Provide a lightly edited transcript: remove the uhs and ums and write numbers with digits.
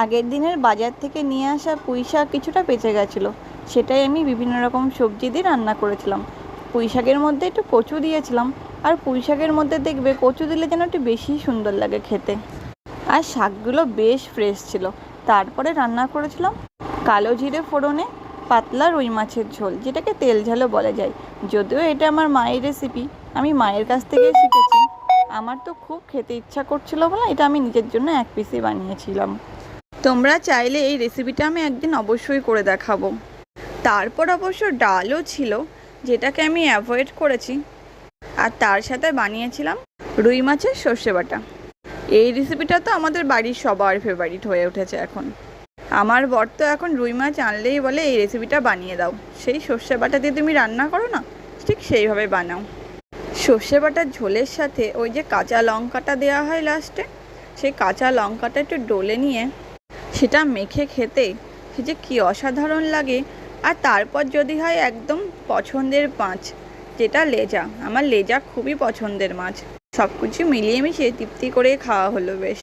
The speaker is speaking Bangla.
আগের দিনের বাজার থেকে নিয়ে আসা পুঁই শাক কিছুটা বেঁচে গেছিলো, সেটাই আমি বিভিন্ন রকম সবজি দিয়ে রান্না করেছিলাম। পুঁই শাকের মধ্যে একটু কচু দিয়েছিলাম, আর পুঁই শাকের মধ্যে দেখবে কচু দিলে যেন একটু বেশি সুন্দর লাগে খেতে। আর শাকগুলো বেশ ফ্রেশ ছিল। তারপরে রান্না করেছিলাম কালো জিরে ফোড়নে পাতলা রুই মাছের ঝোল, যেটাকে তেল ঝালও বলা যায়। যদিও এটা আমার মায়ের রেসিপি, আমি মায়ের কাছ থেকে শিখেছি। আমার তো খুব খেতে ইচ্ছা করছিল বলে এটা আমি নিজের জন্য এক পিসই বানিয়েছিলাম। তোমরা চাইলে এই রেসিপিটা আমি একদিন অবশ্যই করে দেখাবো। তারপর অবশ্য ডালও ছিল, যেটাকে আমি অ্যাভয়েড করেছি। আর তার সাথে বানিয়েছিলাম রুই মাছের সর্ষে বাটা। এই রেসিপিটা তো আমাদের বাড়ির সবার ফেভারিট হয়ে উঠেছে এখন। আমার বর তো এখন রুই মাছ আনলেই বলে এই রেসিপিটা বানিয়ে দাও। সেই সর্ষে বাটা দিয়ে তুমি রান্না করো না, ঠিক সেইভাবে বানাও। সর্ষে বাটার ঝোলের সাথে ওই যে কাঁচা লঙ্কাটা দেওয়া হয় লাস্টে, সেই কাঁচা লঙ্কাটা একটু ডলে নিয়ে সেটা মেখে খেতে সে যে কী অসাধারণ লাগে। আর তারপর যদি হয় একদম পছন্দের মাছ, যেটা লেজা। আমার লেজা খুবই পছন্দের মাছ। সব কিছু মিলিয়ে মিশিয়ে তৃপ্তি করে খাওয়া হলো বেশ।